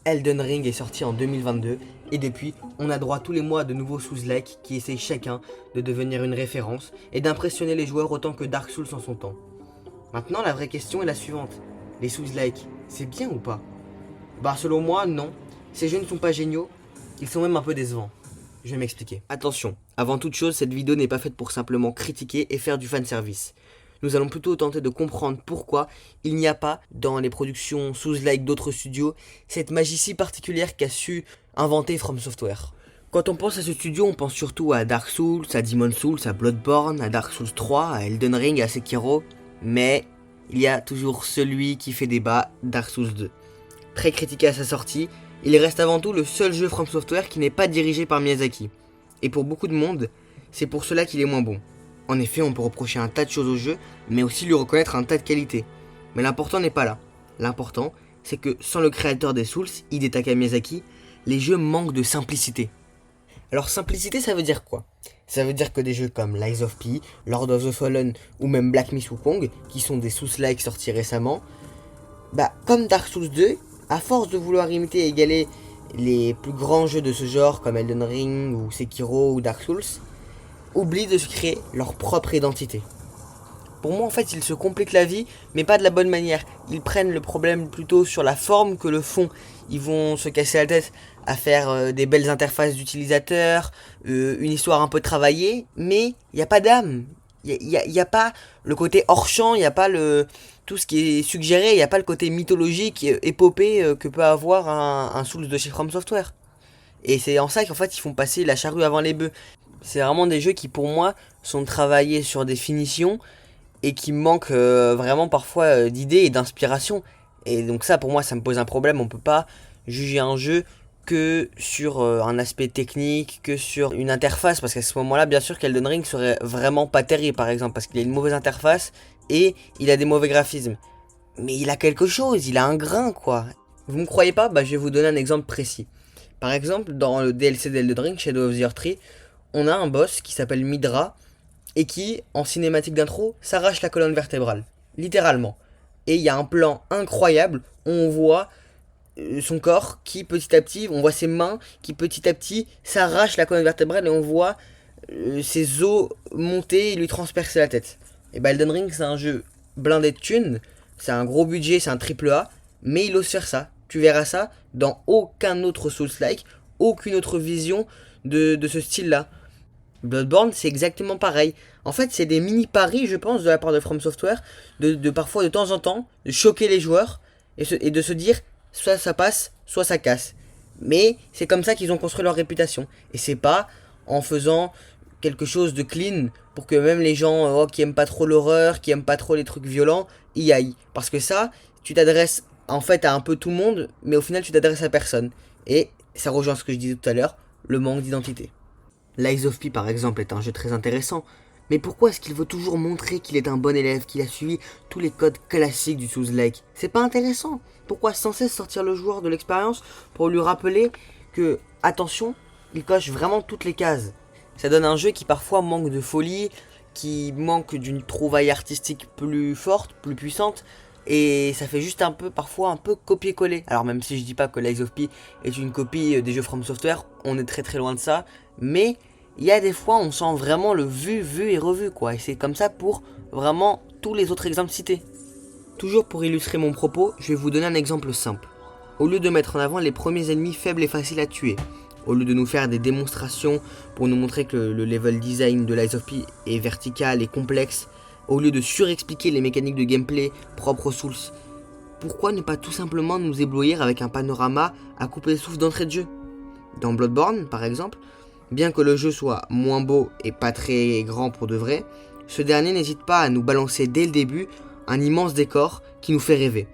Elden Ring est sorti en 2022 et depuis, on a droit tous les mois à de nouveaux Souls-like qui essayent chacun de devenir une référence et d'impressionner les joueurs autant que Dark Souls en son temps. Maintenant, la vraie question est la suivante. Les Souls-like, c'est bien ou pas? Bah selon moi, non. Ces jeux ne sont pas géniaux, ils sont même un peu décevants. Je vais m'expliquer. Attention, avant toute chose, cette vidéo n'est pas faite pour simplement critiquer et faire du fanservice. Nous allons plutôt tenter de comprendre pourquoi il n'y a pas, dans les productions Souls-like d'autres studios, cette magie si particulière qu'a su inventer From Software. Quand on pense à ce studio, on pense surtout à Dark Souls, à Demon's Souls, à Bloodborne, à Dark Souls 3, à Elden Ring, à Sekiro, mais il y a toujours celui qui fait débat, Dark Souls 2. Très critiqué à sa sortie, il reste avant tout le seul jeu From Software qui n'est pas dirigé par Miyazaki. Et pour beaucoup de monde, c'est pour cela qu'il est moins bon. En effet, on peut reprocher un tas de choses au jeu, mais aussi lui reconnaître un tas de qualités. Mais l'important n'est pas là. L'important, c'est que sans le créateur des Souls, Hidetaka Miyazaki, les jeux manquent de simplicité. Alors simplicité, ça veut dire quoi? Ça veut dire que des jeux comme Lies of P, Lord of the Fallen ou même Black Myth Wukong, qui sont des Souls-like sortis récemment, comme Dark Souls 2, à force de vouloir imiter et égaler les plus grands jeux de ce genre comme Elden Ring ou Sekiro ou Dark Souls, oublient de se créer leur propre identité. Pour moi, en fait, ils se compliquent la vie, mais pas de la bonne manière. Ils prennent le problème plutôt sur la forme que le fond. Ils vont se casser la tête à faire des belles interfaces d'utilisateurs, une histoire un peu travaillée, mais il n'y a pas d'âme. Il n'y a pas le côté hors-champ, il n'y a pas tout ce qui est suggéré, il n'y a pas le côté mythologique, épopée que peut avoir un Souls de chez From Software. Et c'est en ça qu'en fait, ils font passer la charrue avant les bœufs. C'est vraiment des jeux qui, pour moi, sont travaillés sur des finitions et qui manquent vraiment parfois d'idées et d'inspiration. Et donc ça, pour moi, ça me pose un problème. On peut pas juger un jeu que sur un aspect technique, que sur une interface. Parce qu'à ce moment-là, bien sûr qu'Elden Ring serait vraiment pas terrible, par exemple. Parce qu'il a une mauvaise interface et il a des mauvais graphismes. Mais il a quelque chose, il a un grain, quoi. Vous me croyez pas? Je vais vous donner un exemple précis. Par exemple, dans le DLC d'Elden Ring, Shadow of the Earth Tree, on a un boss qui s'appelle Midra et qui, en cinématique d'intro, s'arrache la colonne vertébrale. Littéralement. Et il y a un plan incroyable où on voit son corps qui petit à petit, on voit ses mains qui petit à petit s'arrachent la colonne vertébrale et on voit ses os monter et lui transpercer la tête. Et Elden Ring, c'est un jeu blindé de thunes, c'est un gros budget, c'est un triple A, mais il ose faire ça. Tu verras ça dans aucun autre Souls-like, aucune autre vision de ce style-là. Bloodborne, c'est exactement pareil. En fait, c'est des mini-paris, je pense, de la part de From Software, de parfois, de temps en temps, de choquer les joueurs et de se dire, soit ça passe, soit ça casse. Mais c'est comme ça qu'ils ont construit leur réputation. Et c'est pas en faisant quelque chose de clean pour que même les gens qui aiment pas trop l'horreur, qui aiment pas trop les trucs violents, y aillent. Parce que ça, tu t'adresses en fait à un peu tout le monde, mais au final, tu t'adresses à personne. Et ça rejoint ce que je disais tout à l'heure, le manque d'identité. Lies of P par exemple est un jeu très intéressant, mais pourquoi est-ce qu'il veut toujours montrer qu'il est un bon élève, qu'il a suivi tous les codes classiques du Souls-like? C'est pas intéressant. Pourquoi sans cesse sortir le joueur de l'expérience pour lui rappeler que, attention, il coche vraiment toutes les cases? Ça donne un jeu qui parfois manque de folie, qui manque d'une trouvaille artistique plus forte, plus puissante, et ça fait juste parfois un peu copier-coller. Alors même si je dis pas que Lies of P est une copie des jeux From Software, on est très très loin de ça, mais il y a des fois on sent vraiment le vu et revu quoi, et c'est comme ça pour vraiment tous les autres exemples cités. Toujours pour illustrer mon propos, je vais vous donner un exemple simple. Au lieu de mettre en avant les premiers ennemis faibles et faciles à tuer, au lieu de nous faire des démonstrations pour nous montrer que le level design de Lies of P est vertical et complexe, au lieu de surexpliquer les mécaniques de gameplay propres aux Souls, pourquoi ne pas tout simplement nous éblouir avec un panorama à couper le souffle d'entrée de jeu? Dans Bloodborne, par exemple, bien que le jeu soit moins beau et pas très grand pour de vrai, ce dernier n'hésite pas à nous balancer dès le début un immense décor qui nous fait rêver.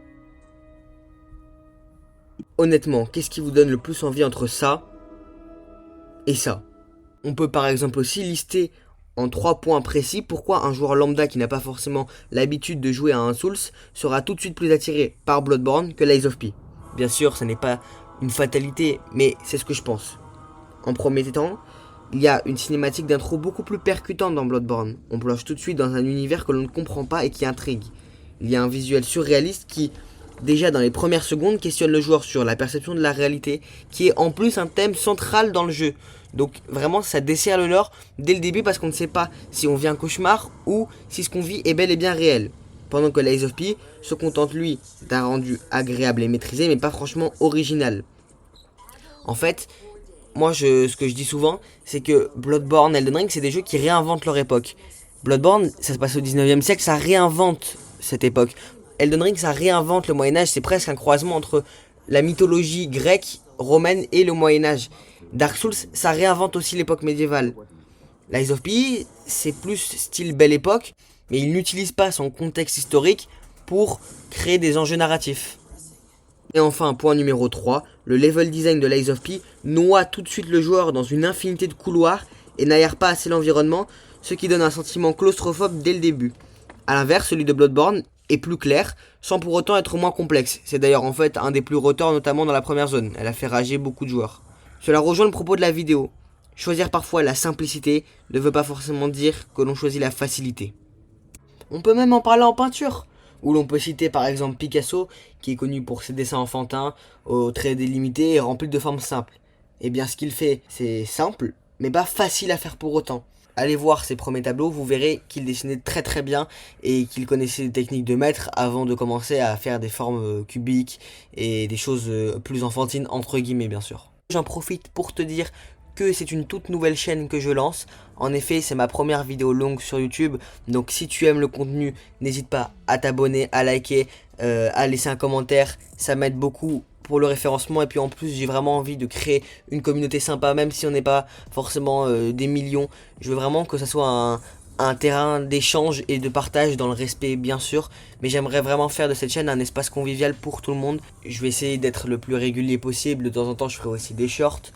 Honnêtement, qu'est-ce qui vous donne le plus envie entre ça et ça? On peut par exemple aussi lister en 3 points précis pourquoi un joueur lambda qui n'a pas forcément l'habitude de jouer à un Souls sera tout de suite plus attiré par Bloodborne que Lies of P. Bien sûr, ça n'est pas une fatalité, mais c'est ce que je pense. En premier temps, il y a une cinématique d'intro beaucoup plus percutante dans Bloodborne. On plonge tout de suite dans un univers que l'on ne comprend pas et qui intrigue. Il y a un visuel surréaliste qui, déjà dans les premières secondes, questionne le joueur sur la perception de la réalité, qui est en plus un thème central dans le jeu. Donc vraiment, ça dessert le lore dès le début parce qu'on ne sait pas si on vit un cauchemar ou si ce qu'on vit est bel et bien réel. Pendant que Lies of P se contente lui d'un rendu agréable et maîtrisé, mais pas franchement original. En fait, moi ce que je dis souvent, c'est que Bloodborne, Elden Ring, c'est des jeux qui réinventent leur époque. Bloodborne, ça se passe au 19e siècle, ça réinvente cette époque. Elden Ring, ça réinvente le Moyen-Âge, c'est presque un croisement entre la mythologie grecque, romaine et le Moyen-Âge. Dark Souls, ça réinvente aussi l'époque médiévale. Lies of P, c'est plus style belle époque, mais il n'utilise pas son contexte historique pour créer des enjeux narratifs. Et enfin, point numéro 3, le level design de Lies of P noie tout de suite le joueur dans une infinité de couloirs et n'aère pas assez l'environnement, ce qui donne un sentiment claustrophobe dès le début. A l'inverse, celui de Bloodborne est plus clair, sans pour autant être moins complexe. C'est d'ailleurs en fait un des plus retors, notamment dans la première zone. Elle a fait rager beaucoup de joueurs. Cela rejoint le propos de la vidéo. Choisir parfois la simplicité ne veut pas forcément dire que l'on choisit la facilité. On peut même en parler en peinture, où l'on peut citer par exemple Picasso, qui est connu pour ses dessins enfantins, aux traits délimités et remplis de formes simples. Et bien ce qu'il fait, c'est simple, mais pas facile à faire pour autant. Allez voir ses premiers tableaux, vous verrez qu'il dessinait très très bien et qu'il connaissait des techniques de maître avant de commencer à faire des formes cubiques et des choses plus enfantines entre guillemets bien sûr. J'en profite pour te dire que c'est une toute nouvelle chaîne que je lance. En effet, c'est ma première vidéo longue sur YouTube, donc si tu aimes le contenu, n'hésite pas à t'abonner, à liker, à laisser un commentaire, ça m'aide beaucoup pour le référencement. Et puis en plus, j'ai vraiment envie de créer une communauté sympa, même si on n'est pas forcément des millions. Je veux vraiment que ça soit un terrain d'échange et de partage dans le respect bien sûr, mais j'aimerais vraiment faire de cette chaîne un espace convivial pour tout le monde. Je vais essayer d'être le plus régulier possible, de temps en temps je ferai aussi des shorts.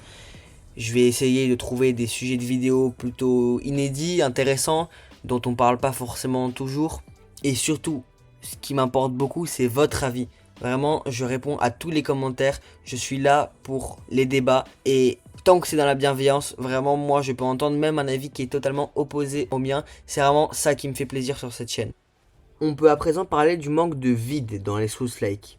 Je vais essayer de trouver des sujets de vidéos plutôt inédits, intéressants, dont on parle pas forcément toujours. Et surtout, ce qui m'importe beaucoup, c'est votre avis. Vraiment, je réponds à tous les commentaires. Je suis là pour les débats. Et tant que c'est dans la bienveillance, vraiment, moi, je peux entendre même un avis qui est totalement opposé au mien. C'est vraiment ça qui me fait plaisir sur cette chaîne. On peut à présent parler du manque de vide dans les Souls-like.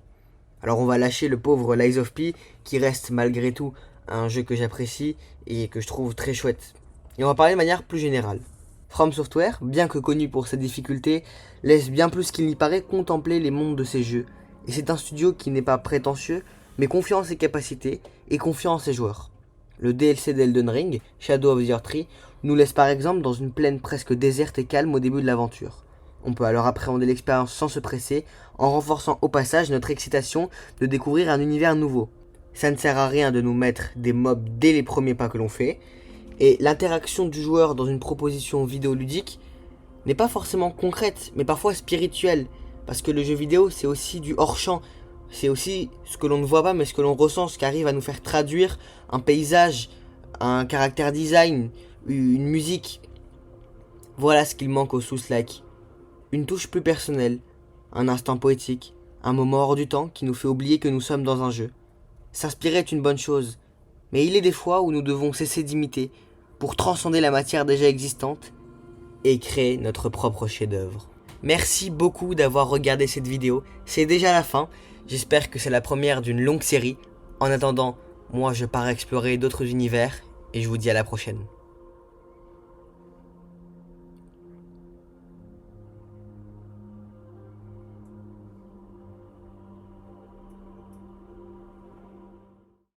Alors on va lâcher le pauvre Lies of P, qui reste malgré tout un jeu que j'apprécie et que je trouve très chouette. Et on va parler de manière plus générale. From Software, bien que connu pour ses difficultés, laisse bien plus qu'il n'y paraît contempler les mondes de ses jeux. Et c'est un studio qui n'est pas prétentieux, mais confiant en ses capacités et confiant en ses joueurs. Le DLC d'Elden Ring, Shadow of the Erdtree, nous laisse par exemple dans une plaine presque déserte et calme au début de l'aventure. On peut alors appréhender l'expérience sans se presser, en renforçant au passage notre excitation de découvrir un univers nouveau. Ça ne sert à rien de nous mettre des mobs dès les premiers pas que l'on fait, et l'interaction du joueur dans une proposition vidéoludique n'est pas forcément concrète, mais parfois spirituelle, parce que le jeu vidéo c'est aussi du hors-champ, c'est aussi ce que l'on ne voit pas mais ce que l'on ressent, ce qui arrive à nous faire traduire un paysage, un caractère design, une musique. Voilà ce qu'il manque au Souls-like. Une touche plus personnelle, un instant poétique, un moment hors du temps qui nous fait oublier que nous sommes dans un jeu. S'inspirer est une bonne chose, mais il est des fois où nous devons cesser d'imiter pour transcender la matière déjà existante et créer notre propre chef-d'œuvre. Merci beaucoup d'avoir regardé cette vidéo, c'est déjà la fin, j'espère que c'est la première d'une longue série. En attendant, moi je pars explorer d'autres univers et je vous dis à la prochaine.